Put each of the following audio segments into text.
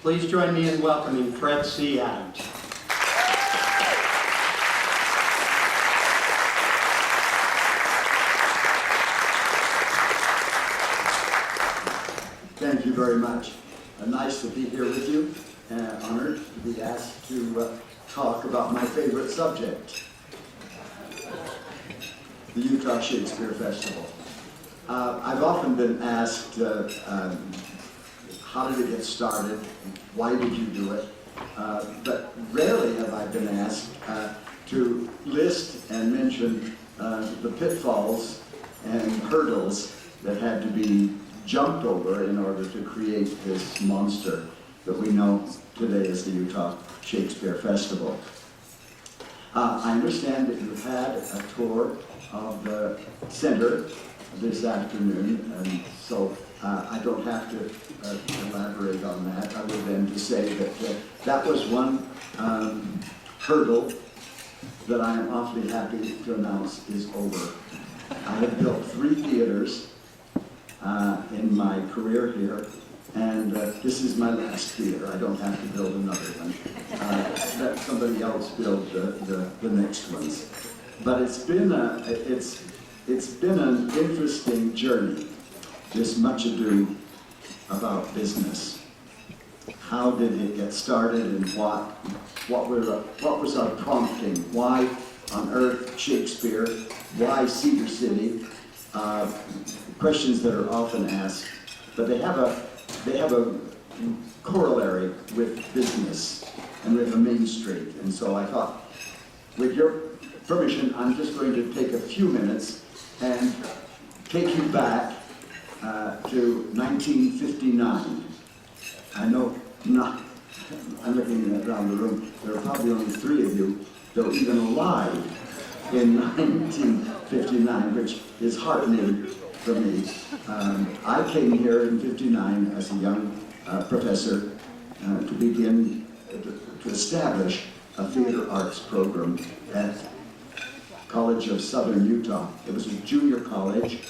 Please join me in welcoming Fred C. Adams. Thank you very much. Nice to be here with you, and honored to be asked to talk about my favorite subject, the Utah Shakespeare Festival. I've often been asked, how did it get started? Why did you do it? But rarely have I been asked to list and mention the pitfalls and hurdles that had to be jumped over in order to create this monster that we know today as the Utah Shakespeare Festival. I understand that you had a tour of the center this afternoon, and so I don't have to elaborate on that other than to say that that was one hurdle that I am awfully happy to announce is over. I have built 3 theaters in my career here, and this is my last theater. I don't have to build another one. Let somebody else build the next ones. But it's been an interesting journey, this much ado about business. How did it get started, and what was our prompting? Why on earth Shakespeare? Why Cedar City? Questions that are often asked, but they have a corollary with business and with the Main Street. And so I thought, with your permission, I'm just going to take a few minutes and take you back to 1959. I know I'm looking around the room, there are probably only 3 of you that were even alive in 1959, which is heartening for me. I came here in '59 as a young professor to begin to establish a theater arts program at College of Southern Utah. It was a junior college,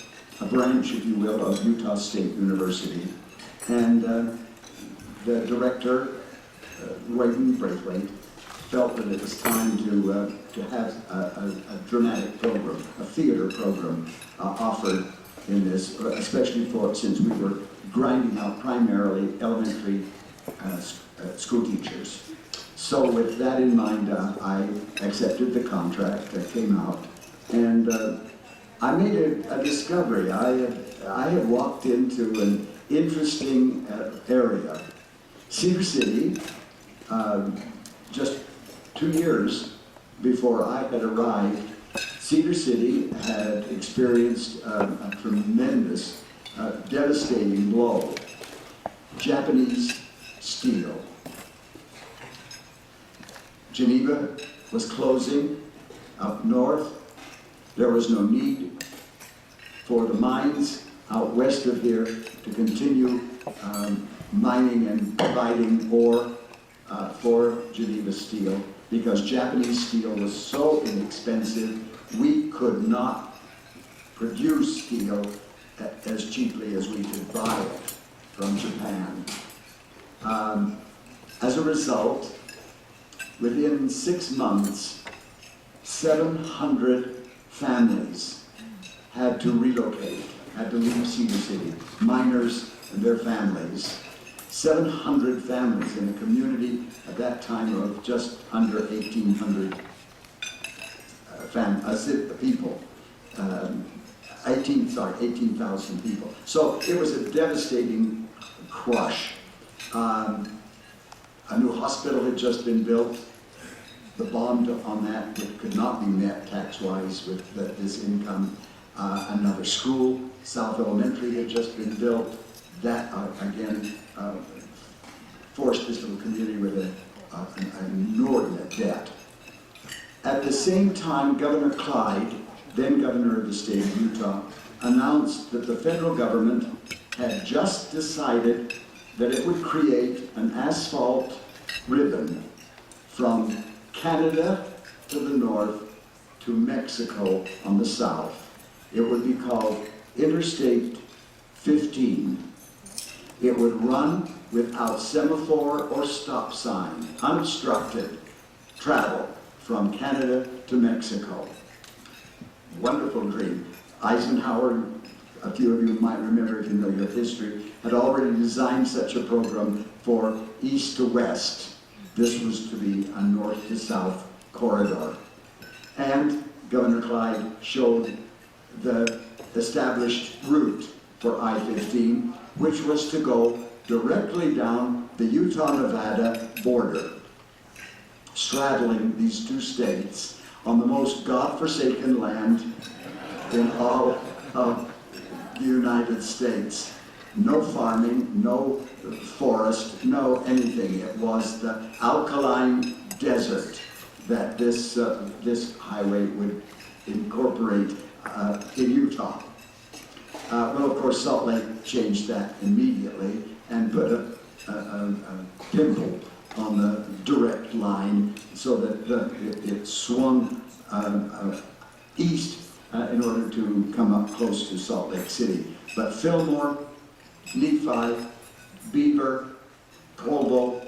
a branch, if you will, of Utah State University. And the director, Royden Braithwaite, felt that it was time to have a dramatic program, a theater program offered in this, especially since we were grinding out primarily elementary school teachers. So with that in mind, I accepted the contract that came out, and I made a discovery. I had walked into an interesting area. Cedar City, just 2 years before I had arrived, Cedar City had experienced a tremendous, devastating blow. Japanese steel. Geneva was closing up north. There was no need for the mines out west of here to continue mining and providing ore for Geneva steel, because Japanese steel was so inexpensive, we could not produce steel as cheaply as we could buy it from Japan. As a result, within 6 months, 700 families had to relocate, had to leave Cedar City, miners and their families. 700 families in a community at that time of just under 1,800 people. 18,000 people. So it was a devastating crush. A new hospital had just been built. The bond on that could not be met tax-wise with this income. Another school, South Elementary, had just been built. That, again, forced this little community with an inordinate debt. At the same time, Governor Clyde, then governor of the state of Utah, announced that the federal government had just decided that it would create an asphalt ribbon from Canada to the north to Mexico on the south. It would be called Interstate 15. It would run without semaphore or stop sign, unobstructed travel from Canada to Mexico. Wonderful dream. Eisenhower, a few of you might remember if you know your history, had already designed such a program for east to west. This was to be a north to south corridor. And Governor Clyde showed the established route for I-15, which was to go directly down the Utah-Nevada border, straddling these two states on the most godforsaken land in all of the United States. No farming, no forest, no anything. It was the alkaline desert that this highway would incorporate in Utah. Well, of course, Salt Lake changed that immediately and put a pimple on the direct line so that it swung east in order to come up close to Salt Lake City. But Fillmore, Nephi, Beaver, Provo,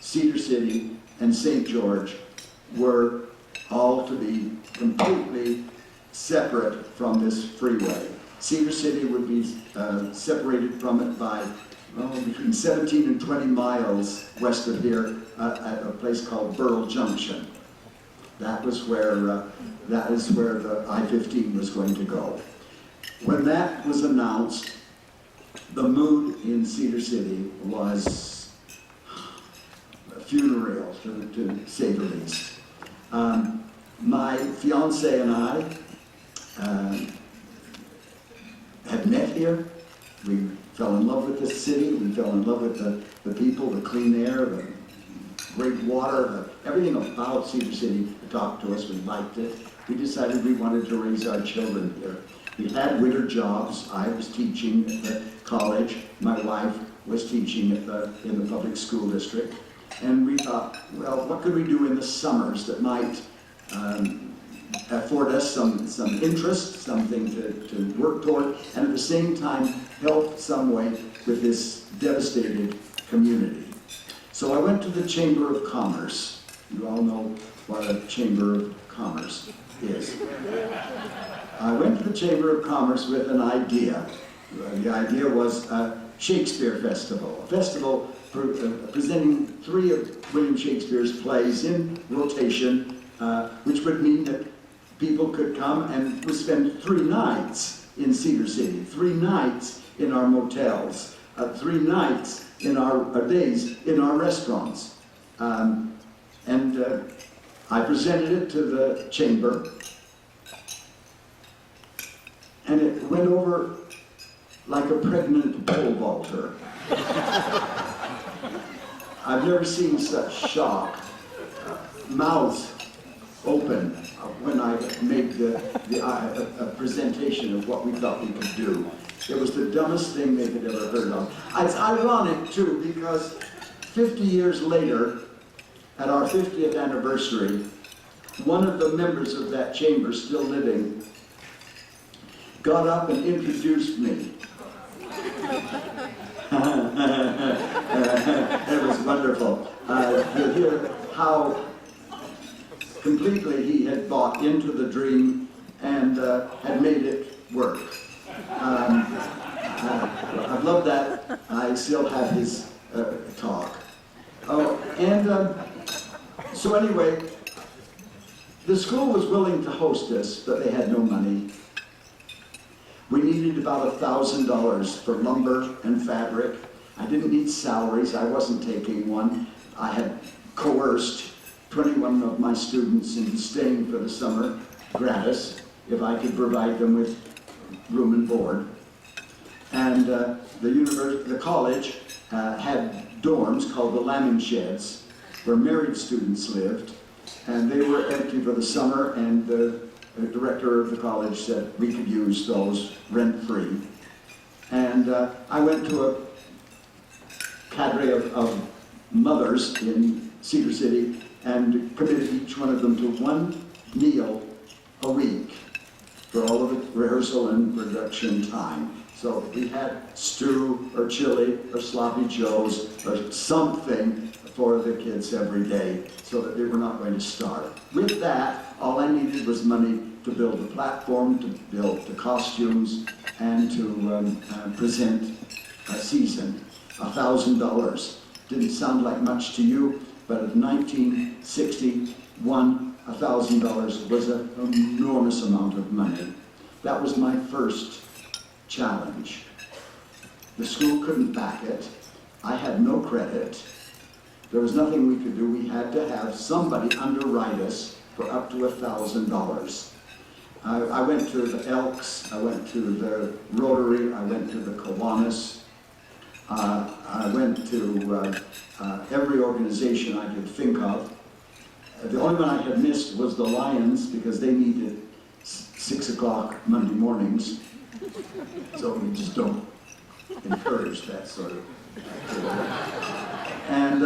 Cedar City, and St. George were all to be completely separate from this freeway. Cedar City would be separated from it by between 17 and 20 miles west of here at a place called Burl Junction. That is where the I-15 was going to go. When that was announced, the mood in Cedar City was funereal, to say the least. My fiance and I had met here. We fell in love with this city. We fell in love with the people, the clean air, the great water, everything about Cedar City talked to us. We liked it. We decided we wanted to raise our children here. We had winter jobs. I was teaching at the college. My wife was teaching in the public school district. And we thought, well, what could we do in the summers that might afford us some interest, something to work toward, and at the same time help some way with this devastated community. So I went to the Chamber of Commerce. You all know what a Chamber of Commerce is. I went to the Chamber of Commerce with an idea. The idea was a Shakespeare Festival, a festival presenting 3 of William Shakespeare's plays in rotation, which would mean that people could come and would spend 3 nights in Cedar City, 3 nights in our motels, 3 nights in our days in our restaurants. I presented it to the chamber, and it went over like a pregnant pole vaulter. I've never seen such shock, mouths open when I made a presentation of what we thought we could do. It was the dumbest thing they had ever heard of. It's ironic, too, because 50 years later, at our 50th anniversary, one of the members of that chamber, still living, got up and introduced me. It was wonderful to hear how completely he had bought into the dream and had made it work. I've loved that. I still have his talk. So anyway, the school was willing to host us, but they had no money. We needed about $1,000 for lumber and fabric. I didn't need salaries. I wasn't taking one. I had coerced 21 of my students into staying for the summer gratis if I could provide them with room and board. And the college had dorms called the Lambing Sheds where married students lived, and they were empty for the summer, and the director of the college said we could use those rent-free. And I went to a cadre of mothers in Cedar City and committed each one of them to 1 meal a week for all of the rehearsal and production time. So we had stew or chili or sloppy joes or something for the kids every day so that they were not going to starve. With that, all I needed was money to build the platform, to build the costumes, and to present a season. $1,000. Didn't sound like much to you, but in 1961, $1,000 was an enormous amount of money. That was my first challenge. The school couldn't back it. I had no credit. There was nothing we could do. We had to have somebody underwrite us for up to $1,000. I went to the Elks, I went to the Rotary, I went to the Kiwanis, I went to every organization I could think of. The only one I had missed was the Lions, because they needed 6 o'clock Monday mornings. So we just don't encourage that sort of activity. And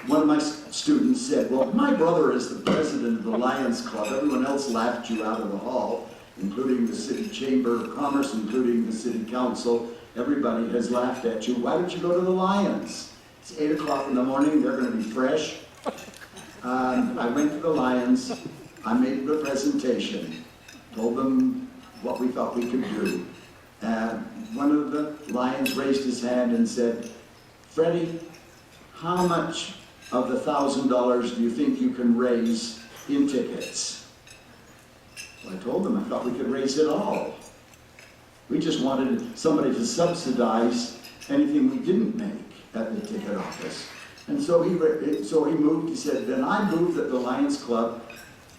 one of my students said, well, my brother is the president of the Lions Club. Everyone else laughed you out of the hall, including the City Chamber of Commerce, including the City Council. Everybody has laughed at you. Why don't you go to the Lions? It's 8 o'clock in the morning. They're going to be fresh. I went to the Lions. I made the presentation, told them what we thought we could do. One of the Lions raised his hand and said, Freddie, how much of the $1,000 do you think you can raise in tickets? Well, I told them I thought we could raise it all. We just wanted somebody to subsidize anything we didn't make at the ticket office. And so he moved, he said, then I move that the Lions Club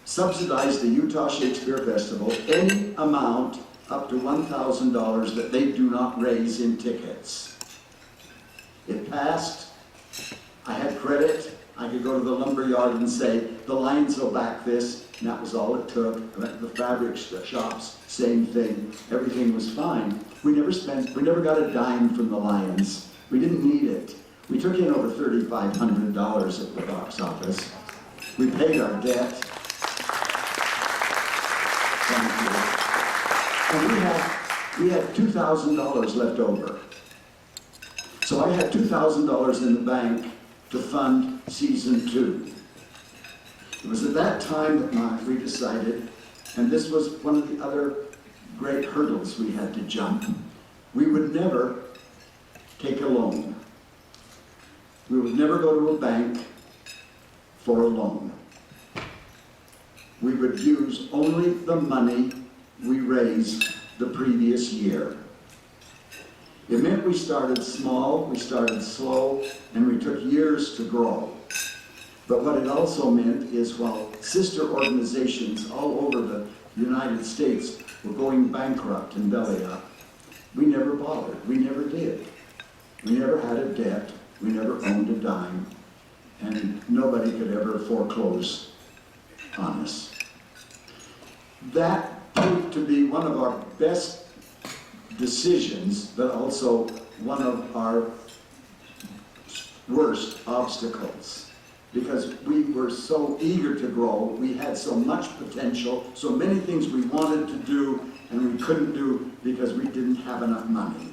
subsidize the Utah Shakespeare Festival any amount up to $1,000 that they do not raise in tickets. It passed. I had credit. I could go to the lumber yard and say, the Lions will back this, and that was all it took. I went to the fabric shops, same thing. Everything was fine. We never got a dime from the Lions. We didn't need it. We took in over $3,500 at the box office. We paid our debt. Thank you. And we had $2,000 left over. So I had $2,000 in the bank to fund season 2. It was at that time that we decided, and this was one of the other great hurdles we had to jump, we would never take a loan. We would never go to a bank for a loan. We would use only the money we raised the previous year. It meant we started small, we started slow, and we took years to grow. But what it also meant is while sister organizations all over the United States were going bankrupt and belly up, we never bothered, we never did. We never had a debt, we never owned a dime, and nobody could ever foreclose on us. That proved to be one of our best decisions, but also one of our worst obstacles, because we were so eager to grow, we had so much potential, so many things we wanted to do and we couldn't do because we didn't have enough money.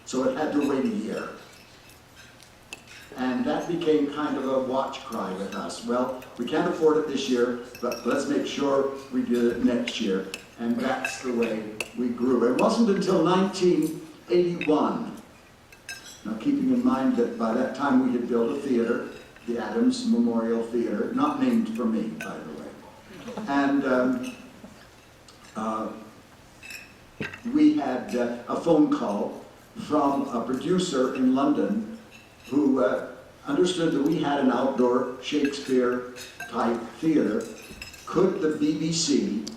So it had to wait a year. And that became kind of a watch cry with us. Well, we can't afford it this year, but let's make sure we do it next year. And that's the way we grew. It wasn't until 1981, now keeping in mind that by that time we had built a theater, the Adams Memorial Theater, not named for me, by the way. And we had a phone call from a producer in London who understood that we had an outdoor Shakespeare-type theater. Could the BBC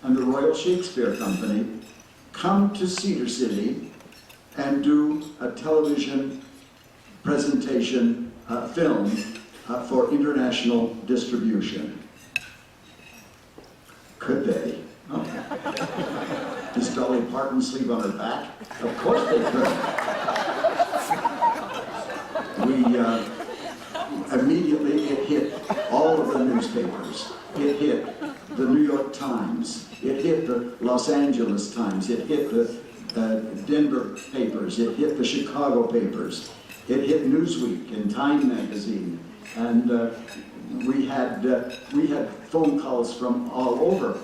and the Royal Shakespeare Company come to Cedar City and do a television presentation film for international distribution? Could they? Oh. Does Dolly Parton sleep on her back? Of course they could. We immediately, it hit all of the newspapers. It hit the New York Times. It hit the Los Angeles Times. It hit the Denver papers. It hit the Chicago papers. It hit Newsweek and Time magazine. And we had phone calls from all over.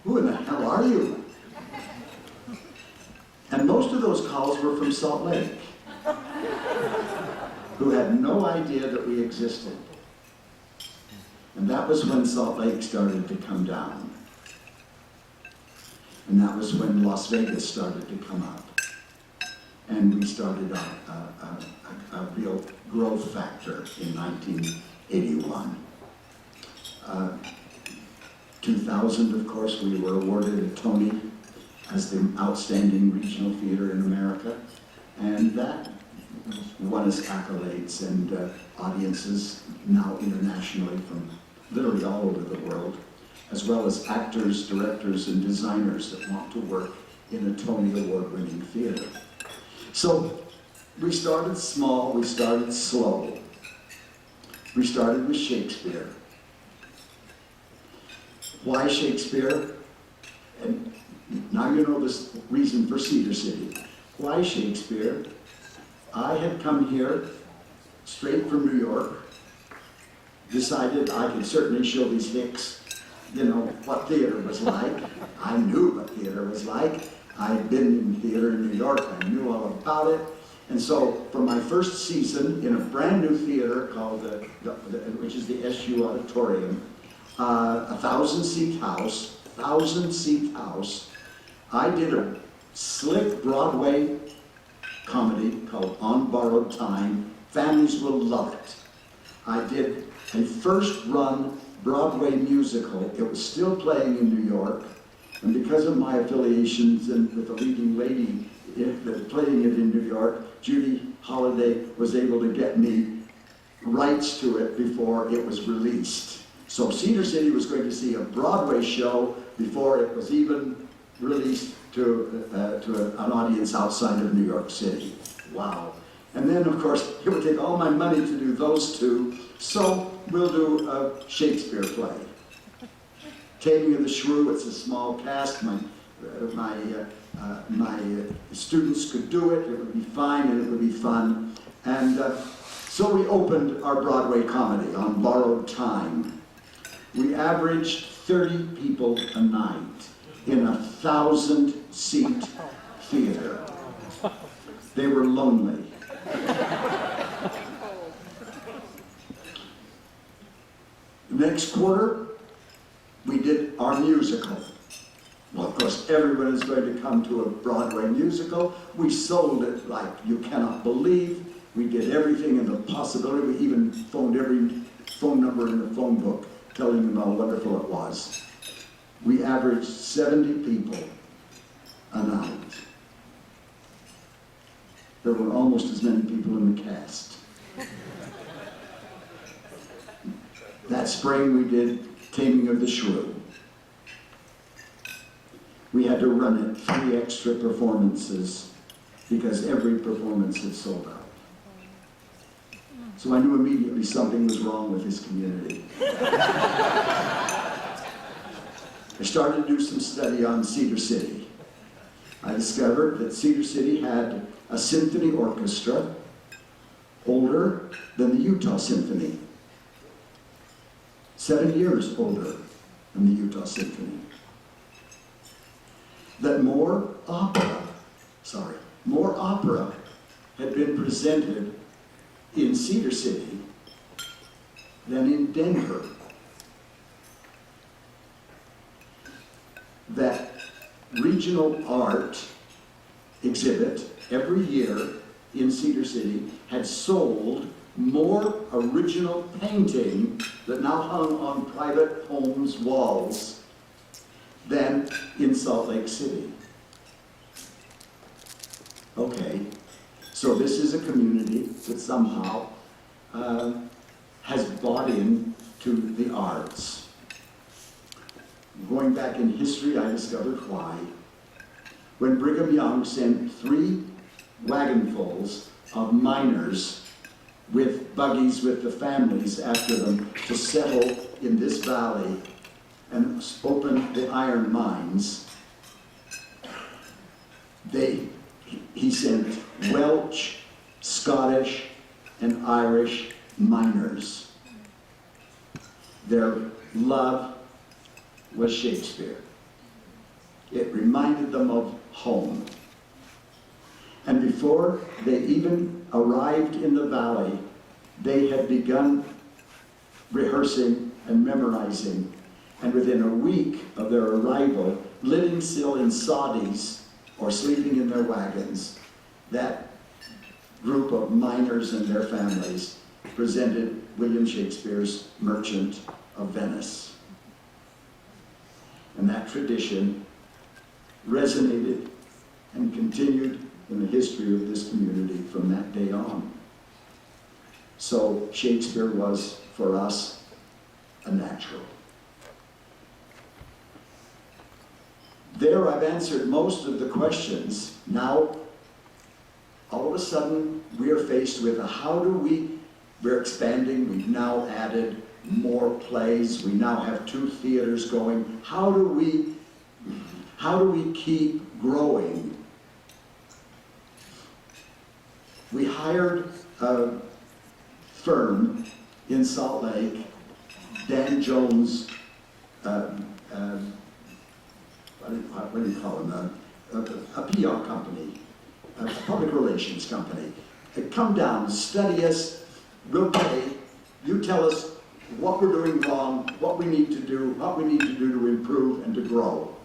Who in the hell are you? And most of those calls were from Salt Lake, who had no idea that we existed. And that was when Salt Lake started to come down. And that was when Las Vegas started to come up. And we started a real growth factor in 1981. 2000, of course, we were awarded a Tony as the Outstanding Regional Theater in America. And that won us accolades and audiences now internationally from literally all over the world, as well as actors, directors, and designers that want to work in a Tony Award-winning theater. So we started small, we started slow. We started with Shakespeare. Why Shakespeare? And now you know this reason for Cedar City. Why Shakespeare? I had come here straight from New York, decided I could certainly show these hicks, what theater was like. I knew what theater was like. I'd been in theater in New York. I knew all about it. And so for my first season in a brand new theater called, which is the SU Auditorium, 1,000-seat house, I did a slick Broadway comedy called On Borrowed Time. Families will love it. I did a first-run Broadway musical. It was still playing in New York, and because of my affiliations and with the leading lady playing it in New York, Judy Holliday was able to get me rights to it before it was released. So Cedar City was going to see a Broadway show before it was even released to an audience outside of New York City. Wow. And then, of course, it would take all my money to do those two, so we'll do a Shakespeare play. Taming of the Shrew, it's a small cast. My students could do it. It would be fine and it would be fun. And so we opened our Broadway comedy On Borrowed Time. We averaged 30 people a night in a 1,000-seat theater. They were lonely. Next quarter, we did our musical. Well, of course, everyone is going to come to a Broadway musical. We sold it like you cannot believe. We did everything in the possibility. We even phoned every phone number in the phone book, telling them how wonderful it was. We averaged 70 people a night. There were almost as many people in the cast. That spring we did Taming of the Shrew. We had to run it 3 extra performances because every performance had sold out. So I knew immediately something was wrong with this community. I started to do some study on Cedar City. I discovered that Cedar City had a symphony orchestra older than the Utah Symphony. 7 years older than the Utah Symphony. That more opera had been presented in Cedar City than in Denver. That regional art exhibit every year in Cedar City had sold more original painting that now hung on private homes' walls than in Salt Lake City. Okay, so this is a community that somehow has bought in to the arts. Going back in history, I discovered why. When Brigham Young sent 3 wagonfuls of miners with buggies with the families after them to settle in this valley and opened the iron mines, he sent Welsh, Scottish, and Irish miners. Their love was Shakespeare. It reminded them of home. And before they even arrived in the valley, they had begun rehearsing and memorizing. And within a week of their arrival, living still in soddies or sleeping in their wagons, that group of miners and their families presented William Shakespeare's Merchant of Venice. And that tradition resonated and continued in the history of this community from that day on. So Shakespeare was, for us, a natural. There I've answered most of the questions. Now, all of a sudden, we are faced with we're expanding, we've now added more plays, we now have 2 theaters going. How do we keep growing? We hired a firm in Salt Lake, Dan Jones, what do you call him? A PR company, a public relations company. Come down, study us, we'll pay. You tell us what we're doing wrong, what we need to do, what we need to do to improve and to grow.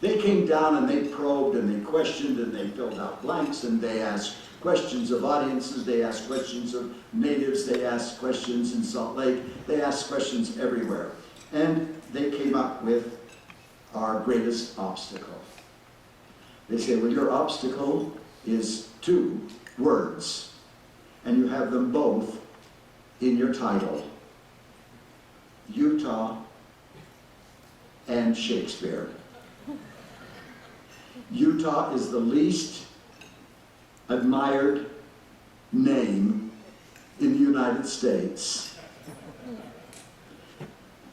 They came down and they probed and they questioned and they filled out blanks and they asked questions of audiences, they asked questions of natives, they asked questions in Salt Lake, they asked questions everywhere. And they came up with our greatest obstacle. They say, well, your obstacle is 2 words, and you have them both in your title: Utah and Shakespeare. Utah is the least admired name in the United States.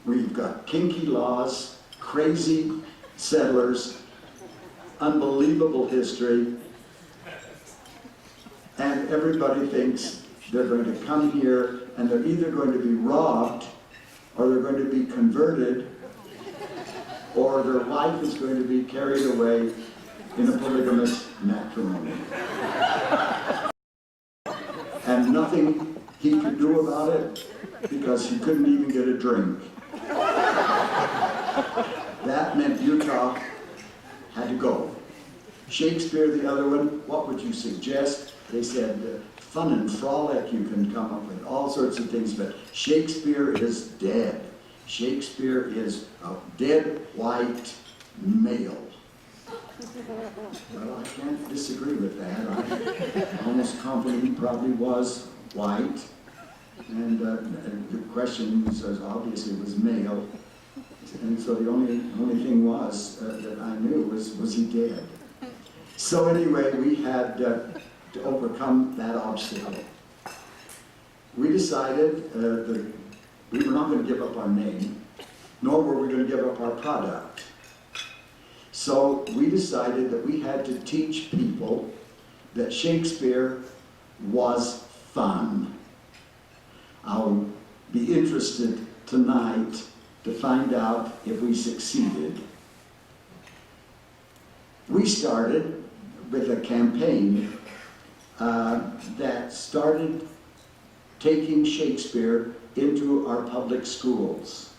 We've got kinky laws, crazy settlers, unbelievable history, and everybody thinks they're going to come here and they're either going to be robbed or they're going to be converted or their life is going to be carried away in a polygamous matrimony. And nothing he could do about it because he couldn't even get a drink. That meant Utah had to go. Shakespeare, the other one, what would you suggest? They said, fun and frolic, you can come up with all sorts of things, but Shakespeare is dead. Shakespeare is a dead white male. Well, I can't disagree with that. I'm almost confident he probably was white. And the question was obviously was male. And so the only thing was that I knew was he dead. So anyway, we had to overcome that obstacle. We decided that we were not going to give up our name, nor were we going to give up our product. So we decided that we had to teach people that Shakespeare was fun. I'll be interested tonight to find out if we succeeded. We started with a campaign that started taking Shakespeare into our public schools.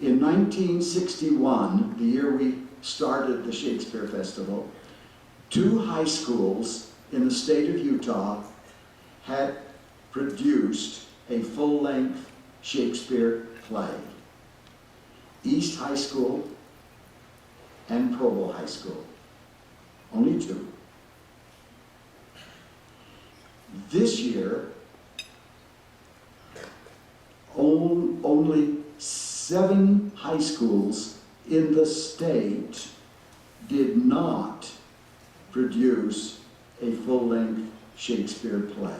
In 1961, the year we started the Shakespeare Festival, 2 high schools in the state of Utah had produced a full-length Shakespeare play. East High School and Provo High School. Only 2. This year, only 7 high schools in the state did not produce a full-length Shakespeare play.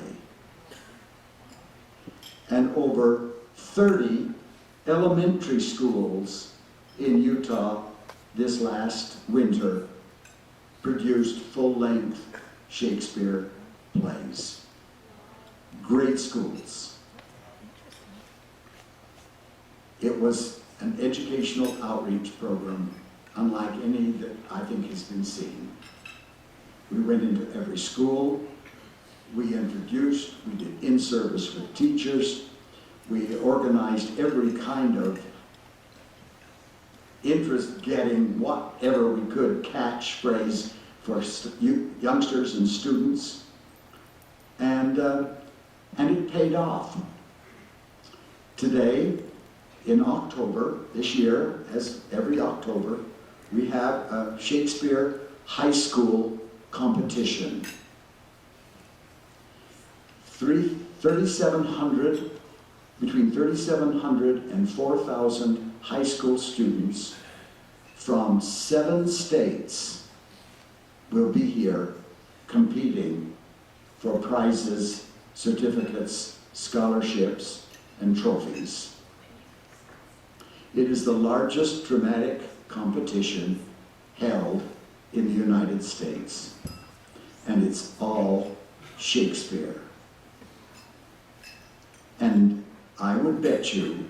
And over 30 elementary schools in Utah this last winter produced full-length Shakespeare plays. Great schools. It was an educational outreach program unlike any that I think has been seen. We went into every school, we introduced, we did in-service with teachers, we organized every kind of interest-getting, whatever we could, catchphrase for youngsters and students, and it paid off. Today, in October this year, as every October, we have a Shakespeare High School competition. 3,700, between 3,700 and 4,000 high school students from 7 states will be here competing for prizes, certificates, scholarships, and trophies. It is the largest dramatic competition held in the United States, and it's all Shakespeare. And I would bet you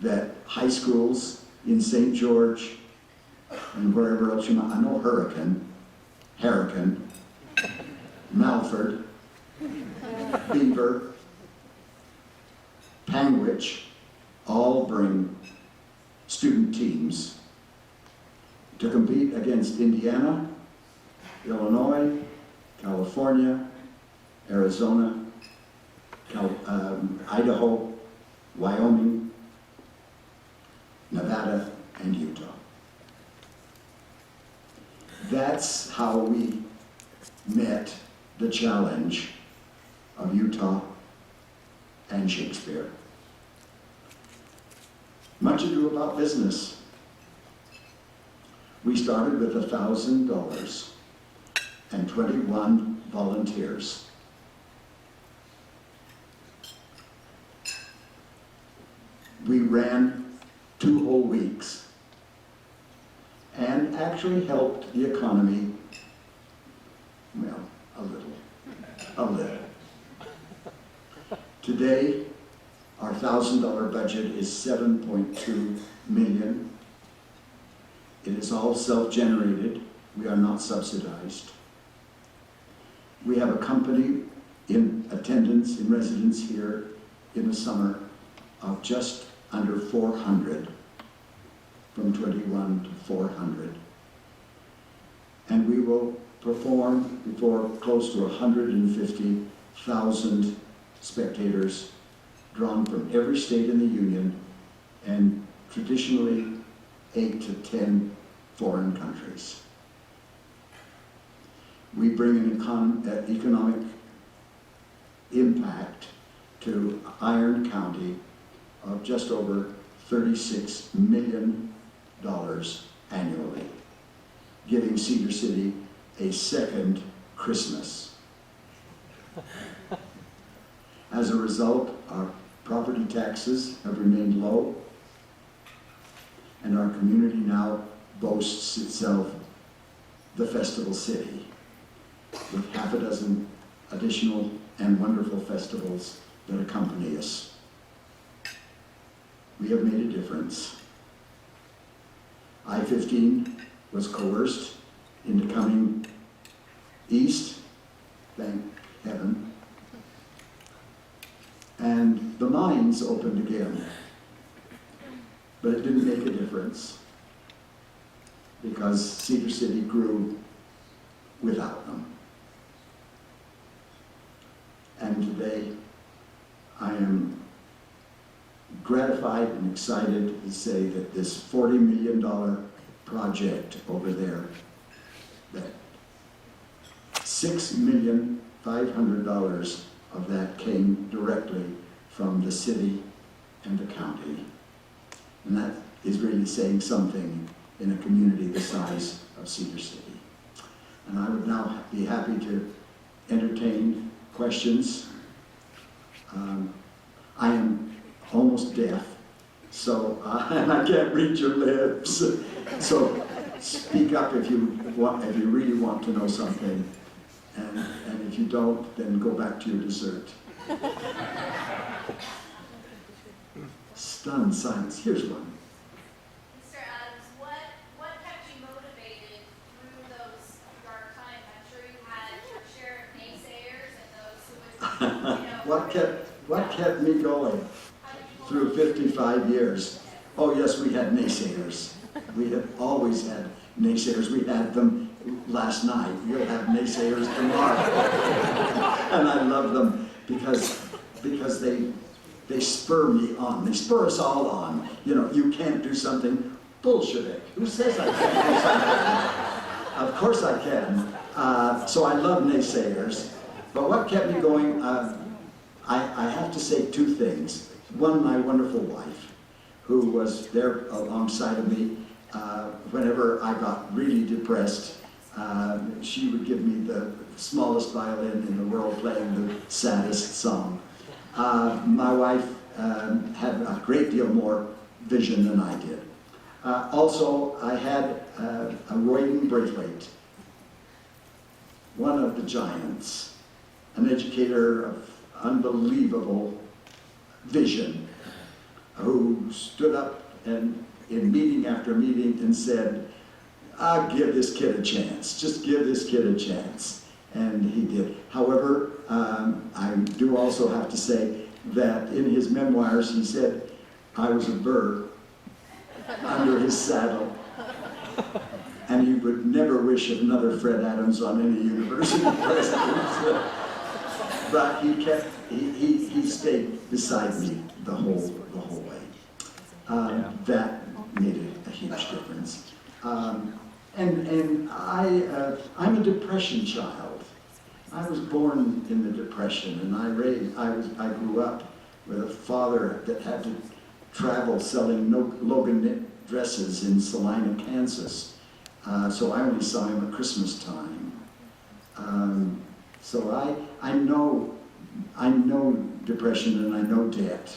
that high schools in St. George and wherever else you might, I know Harrican, Malford, Beaver, Panguitch, all bring student teams to compete against Indiana, Illinois, California, Arizona, Idaho, Wyoming, Nevada, and Utah. That's how we met the challenge of Utah and Shakespeare. Much ado about business. We started with $1,000 and 21 volunteers. We ran 2 whole weeks and actually helped the economy, well, a little. Today, our $1,000 budget is $7.2 million. It is all self-generated. We are not subsidized. We have a company in attendance, in residence here in the summer of just under 400, from 21 to 400. And we will perform before close to 150,000 spectators drawn from every state in the Union and traditionally 8 to 10 foreign countries. We bring an economic impact to Iron County of just over $36 million annually, giving Cedar City a second Christmas. As a result, our property taxes have remained low, and our community now boasts itself the Festival City, with half a dozen additional and wonderful festivals that accompany us. We have made a difference. I-15 was coerced into coming east, thank heaven, and the mines opened again. But it didn't make a difference because Cedar City grew without them. And today, I am gratified and excited to say that this $40 million project over there, that $6,500,000 of that came directly from the city and the county. And that is really saying something in a community the size of Cedar City. And I would now be happy to entertain questions. I am almost deaf, So, and I can't read your lips. So speak up if you really want to know something. And if you don't, then go back to your dessert. Stunned silence. Here's one. Mr. Adams, what kept you motivated through those dark times? I'm sure you had your share of naysayers and those who would, What kept me going through 55 years? Oh yes, we had naysayers. We have always had naysayers. We had them last night. We'll have naysayers tomorrow. And I love them because they spur me on. They spur us all on. You know, you can't do something. Bullshit. Who says I can't do something? Of course I can. So I love naysayers. But what kept me going, I have to say two things. One, my wonderful wife, who was there alongside of me whenever I got really depressed. She would give me the smallest violin in the world playing the saddest song. My wife had a great deal more vision than I did. Also, I had a Royden Braithwaite, one of the giants, an educator of unbelievable vision, who stood up and in meeting after meeting and said, "I'll give this kid a chance. Just give this kid a chance." And he did. However, I do also have to say that in his memoirs he said, I was a burr under his saddle. And he would never wish another Fred Adams on any university president. But he stayed beside me the whole way. That made a huge difference. And I'm a Depression child. I was born in the Depression, and I grew up with a father that had to travel selling Logan knit dresses in Salina, Kansas. So I only saw him at Christmas time. So I know depression and I know debt.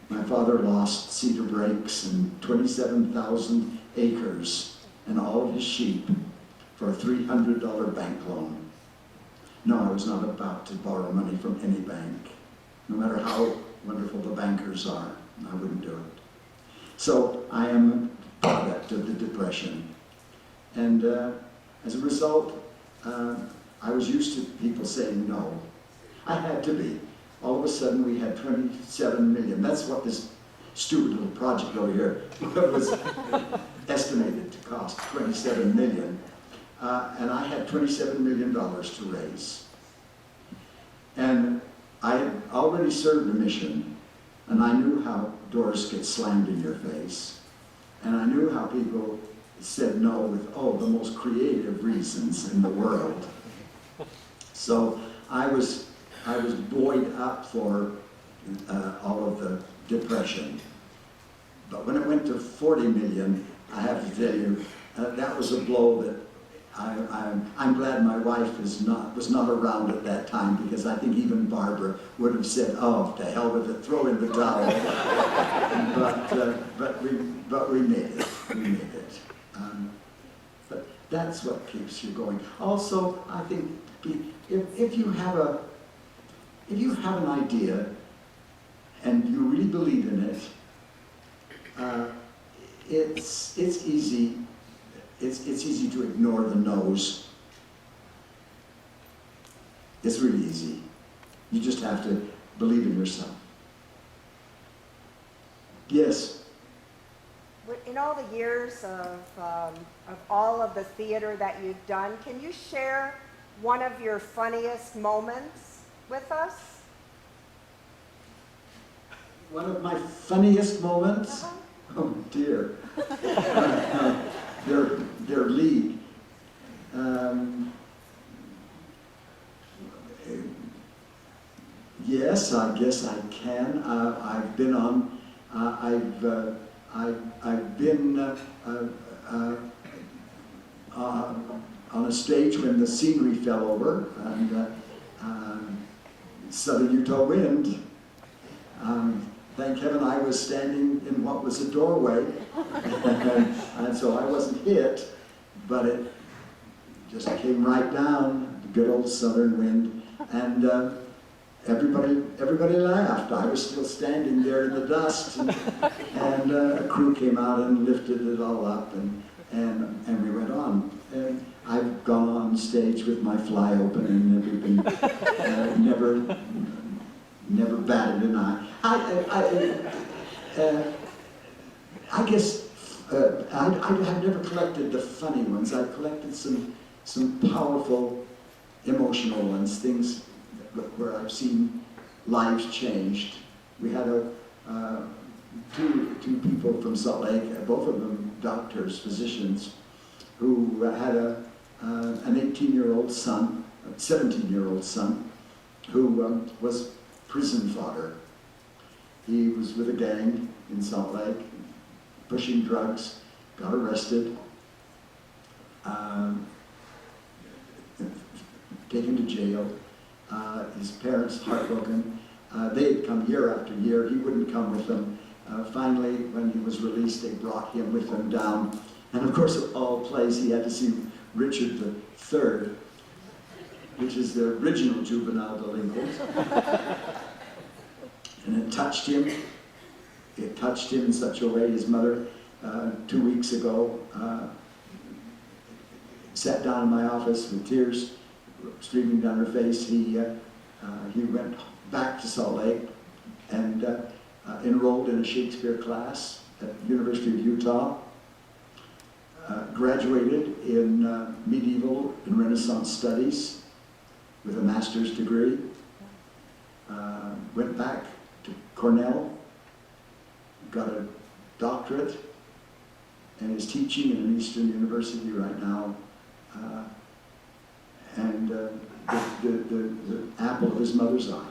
My father lost Cedar Breaks and 27,000 acres and all of his sheep for a $300 bank loan. No, I was not about to borrow money from any bank, no matter how wonderful the bankers are. I wouldn't do it. So I am a product of the Depression. And as a result, I was used to people saying no. I had to be. All of a sudden we had 27 million. That's what this stupid little project over here was estimated to cost, 27 million. And I had $27 million to raise. And I had already served a mission, and I knew how doors get slammed in your face. And I knew how people said no with, the most creative reasons in the world. So I was buoyed up for all of the depression. But when it went to 40 million, I have to tell you, that was a blow that I'm glad my wife was not around at that time, because I think even Barbara would have said, "Oh, to hell with it, throw in the towel." but we made it. We made it. But that's what keeps you going. Also, I think if you have an idea and you really believe in it, it's easy. It's easy to ignore the no's. It's really easy. You just have to believe in yourself. Yes? In all the years of all of the theater that you've done, can you share one of your funniest moments with us? One of my funniest moments? Oh dear. Their league. Yes, I guess I can. I've been on. I've been on a stage when the scenery fell over, and Southern Utah Wind. thank heaven I was standing in what was a doorway, and so I wasn't hit, but it just came right down, the good old southern wind, and everybody laughed. I was still standing there in the dust, and a crew came out and lifted it all up, and we went on. And I've gone on stage with my fly open and everything, never batted an eye. I guess I have never collected the funny ones. I've collected some powerful, emotional ones, things where I've seen lives changed. We had two people from Salt Lake, both of them doctors, physicians, who had an 18-year-old son, a 17-year-old son, who was prison fodder. He was with a gang in Salt Lake, pushing drugs, got arrested, taken to jail. His parents heartbroken. They had come year after year. He wouldn't come with them. Finally, when he was released, they brought him with them down. And of course, of all places, he had to see Richard III, which is the original juvenile delinquent. And it touched him. It touched him in such a way. His mother, 2 weeks ago, sat down in my office with tears streaming down her face. He went back to Salt Lake and enrolled in a Shakespeare class at the University of Utah. Graduated in medieval and Renaissance studies with a master's degree. Went back to Cornell, got a doctorate, and is teaching in an Eastern university right now. And the apple of his mother's eye.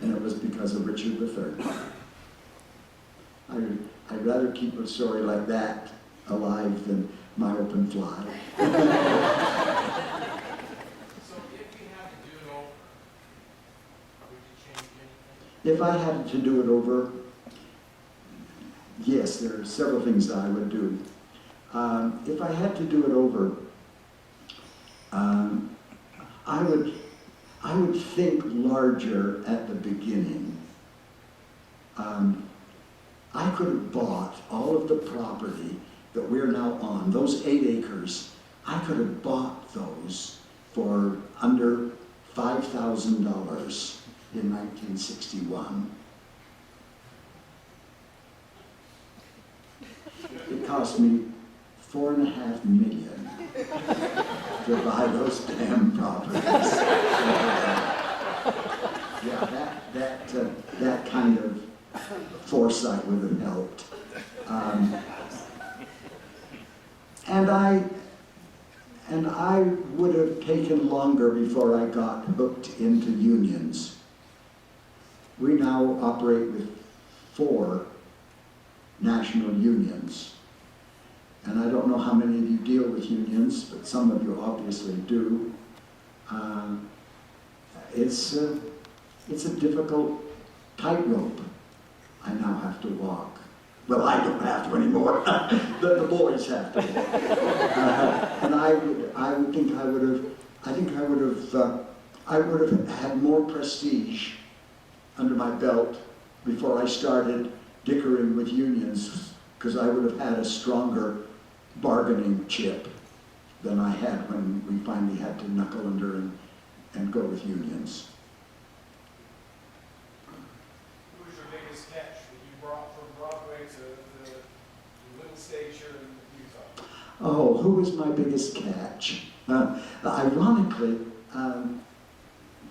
And it was because of Richard III. I'd rather keep a story like that alive than my open fly. So if you had to do it over, would you change anything? If I had to do it over, yes, there are several things that I would do. If I had to do it over, I would think larger at the beginning. I could have bought all of the property that we're now on, those 8 acres. I could have bought those for under $5,000 in 1961. It cost me $4.5 million to buy those damn properties. Yeah, that kind of foresight would have helped. And I would have taken longer before I got hooked into unions. We now operate with 4 national unions. And I don't know how many of you deal with unions, but some of you obviously do. It's a difficult tightrope I now have to walk. Well, I don't have to anymore. the boys have to walk. And I would have had more prestige under my belt before I started dickering with unions, because I would have had a stronger bargaining chip than I had when we finally had to knuckle under and go with unions. Who was your biggest catch that you brought from Broadway to the little stage here in Utah? Oh, who was my biggest catch? Ironically,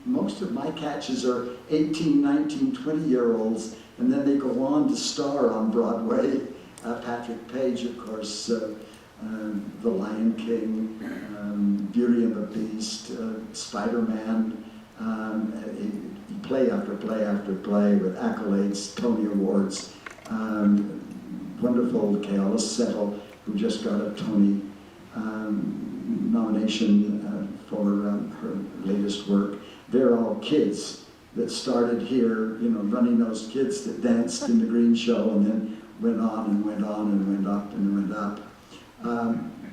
most of my catches are 18, 19, 20-year-olds, and then they go on to star on Broadway. Patrick Page, of course, The Lion King, Beauty and the Beast, Spider-Man, play after play after play with accolades, Tony Awards. Wonderful Keala Settle, who just got a Tony nomination for her latest work. They're all kids that started here, you know, running those kids that danced in the Green Show and then went on and went on and went up and went up.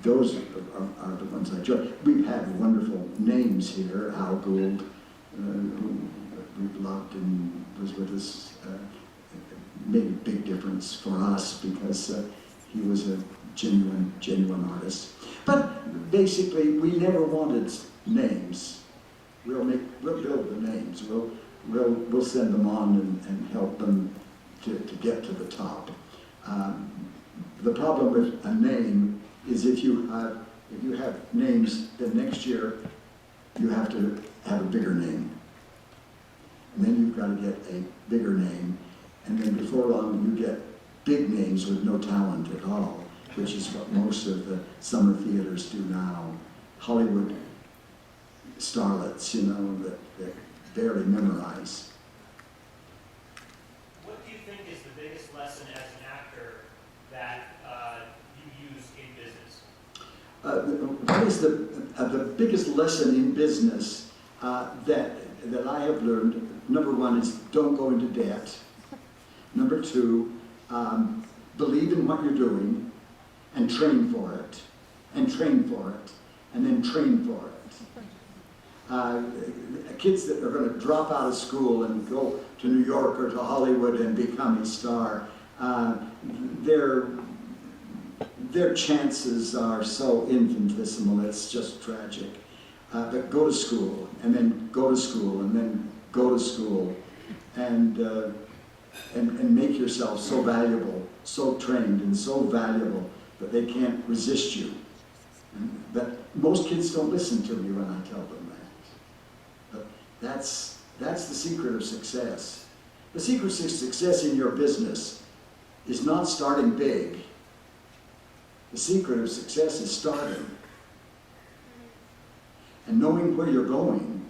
Those are the ones I enjoy. We've had wonderful names here. Al Gould, who we've loved and was with us, made a big difference for us because he was a genuine artist. But basically, we never wanted names. We'll build the names. We'll send them on and help them to get to the top. The problem with a name is if you have names, then next year you have to have a bigger name. And then you've got to get a bigger name. And then before long you get big names with no talent at all, which is what most of the summer theaters do now. Hollywood starlets, you know, that barely memorize. What do you think is the biggest lesson as an actor that you use in business? What is the biggest lesson in business that I have learned? Number one is don't go into debt. Number two, believe in what you're doing and train for it, and train for it, and then train for it. Kids that are going to drop out of school and go to New York or to Hollywood and become a star, their chances are so infinitesimal, it's just tragic. But go to school, and then go to school, and then go to school, and make yourself so valuable, so trained, and so valuable that they can't resist you. But most kids don't listen to me when I tell them that. But that's the secret of success. The secret of success in your business is not starting big. The secret of success is starting and knowing where you're going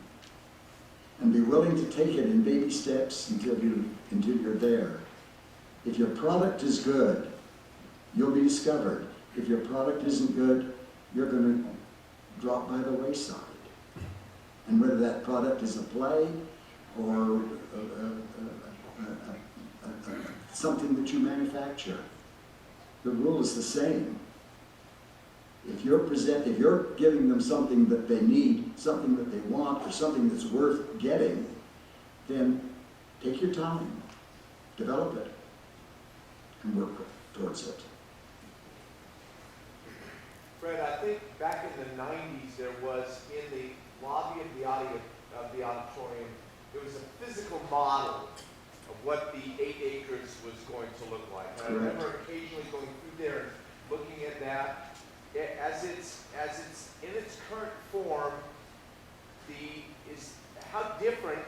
and be willing to take it in baby steps until you're there. If your product is good, you'll be discovered. If your product isn't good, you're going to drop by the wayside. And whether that product is a play or something that you manufacture, the rule is the same. If you're giving them something that they need, something that they want, or something that's worth getting, then take your time, develop it, and work towards it. Fred, I think back in the 90s, there was in the lobby of the auditorium, there was a physical model of what the 8 acres was going to look like. And I remember occasionally going through there and looking at that. As it's in its current form, how different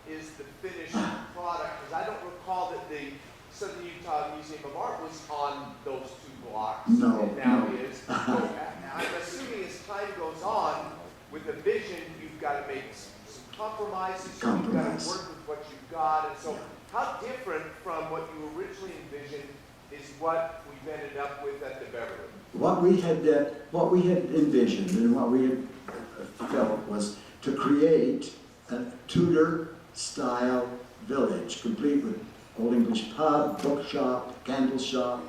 is the finished product? Because I don't recall that the Southern Utah Museum of Art was on those 2 blocks. No, and now no. it is. So I'm assuming as time goes on, with the vision, you've got to make some compromises. You've got to work with what you've got. And so how different from what you originally envisioned is what we've ended up with at the Beverly? What we had envisioned and what we had felt was to create a Tudor-style village, complete with Old English pub, bookshop, candle shop,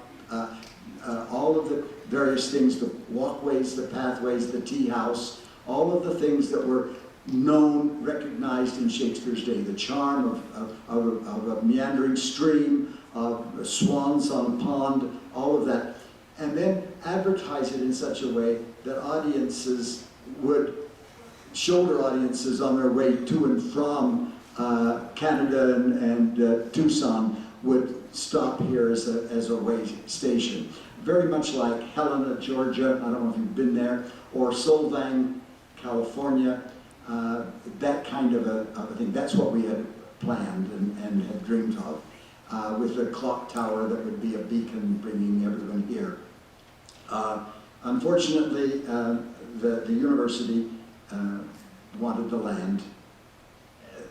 all of the various things, the walkways, the pathways, the tea house, all of the things that were known, recognized in Shakespeare's day, the charm of a meandering stream, of swans on a pond, all of that. And then advertise it in such a way that audiences would, shoulder audiences on their way to and from Canada and Tucson would stop here as a way station. Very much like Helena, Georgia, I don't know if you've been there, or Solvang, California, that kind of a thing. That's what we had planned and had dreamed of. With a clock tower that would be a beacon bringing everyone here. Unfortunately, the university wanted the land,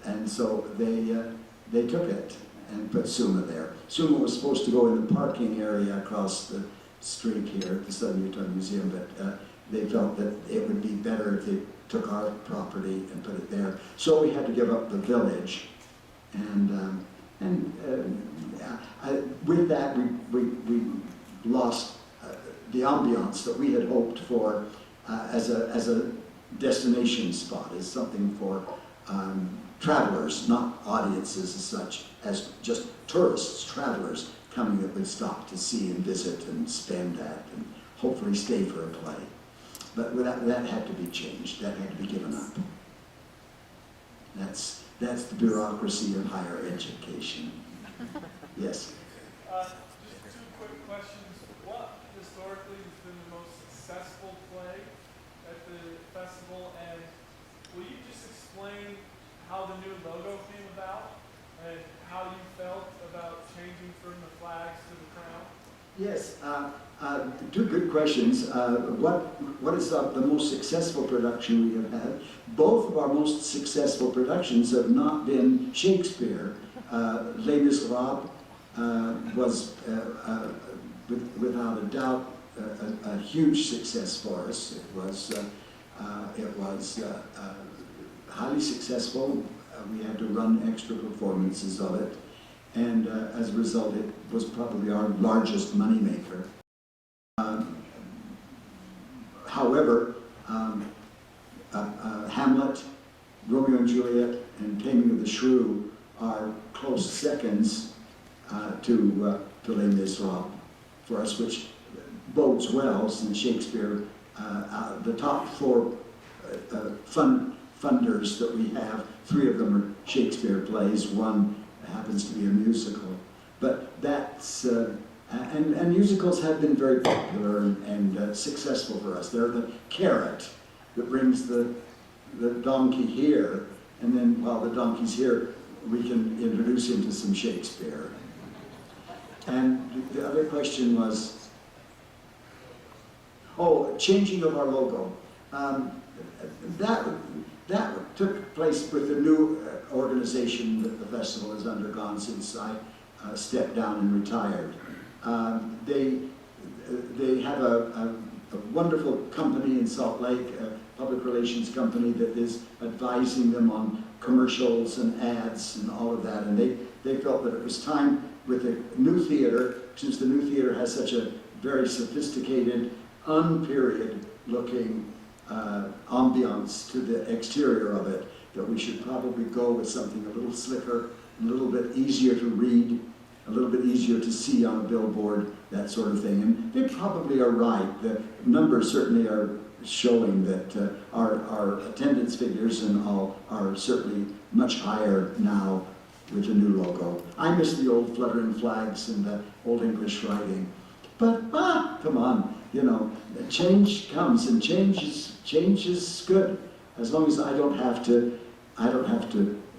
and so they took it and put SUMA there. SUMA was supposed to go in the parking area across the street here at the Southern Utah Museum, but they felt that it would be better if they took our property and put it there. So we had to give up the village With that, we lost the ambiance that we had hoped for as a destination spot, as something for travelers, not audiences as such, as just tourists, travelers coming that would stop to see and visit and spend at and hopefully stay for a play. But that had to be changed. That had to be given up. That's the bureaucracy of higher education. Yes. Just two quick questions. What historically has been the most successful play at the festival? And will you just explain how the new logo came about and how you felt about changing from the flags to the crown? Yes. Two good questions. What is the most successful production we have had? Both of our most successful productions have not been Shakespeare. Les Miserables was, without a doubt, a huge success for us. It was highly successful. We had to run extra performances of it, and as a result, it was probably our largest moneymaker. However, Hamlet, Romeo and Juliet, and Taming of the Shrew are close seconds to Les Miserables for us, which bodes well since Shakespeare, the top four funders that we have, 3 of them are Shakespeare plays, 1 happens to be a musical. But that's, and musicals have been very popular and successful for us. They're the carrot that brings the donkey here, and then while the donkey's here, we can introduce him to some Shakespeare. And the other question was, changing of our logo. That took place with the new organization that the festival has undergone since I stepped down and retired. They have a wonderful company in Salt Lake, a public relations company that is advising them on commercials and ads and all of that. And they felt that it was time with the new theater, since the new theater has such a very sophisticated, unperiod looking ambiance to the exterior of it, that we should probably go with something a little slicker, a little bit easier to read, a little bit easier to see on a billboard, that sort of thing. And they probably are right. The numbers certainly are showing that our attendance figures and all are certainly much higher now with the new logo. I miss the old fluttering flags and the old English writing. But, come on, you know, change comes, and change is good, as long as I don't have to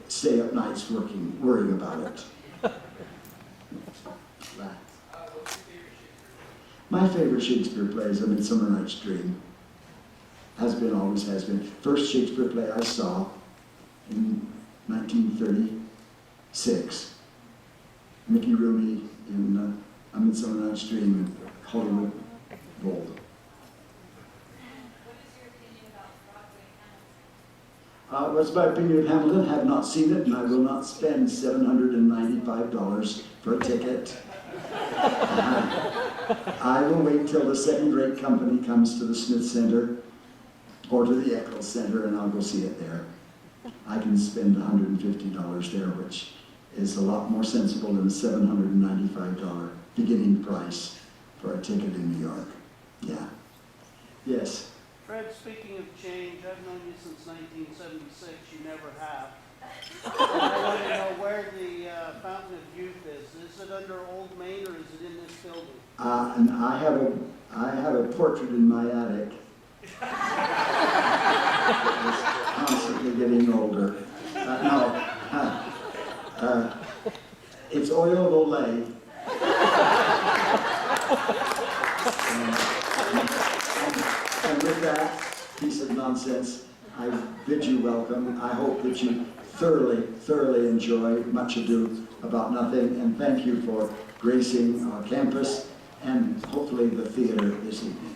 stay up nights worrying about it. My favorite Shakespeare play is A Midsummer Night's Dream. Always has been. First Shakespeare play I saw in 1936. Mickey Rooney in A Midsummer Night's Dream in Hollywood Bowl. What is your opinion about Broadway Hamilton? What's my opinion of Hamilton? Have not seen it, and I will not spend $795 for a ticket. I will wait till the second-rate company comes to the Smith Center or to the Eccles Center, and I'll go see it there. I can spend $150 there, which is a lot more sensible than a $795 beginning price for a ticket in New York. Yeah. Yes. Fred, speaking of change, I've known you since 1976. You never have. I want to know where the Fountain of Youth is. Is it under Old Main or is it in this building? And I have a portrait in my attic. It's constantly getting older. It's oil of Olay. And with that piece of nonsense, I bid you welcome. I hope that you thoroughly enjoy Much Ado About Nothing, and thank you for gracing our campus and hopefully the theater this evening.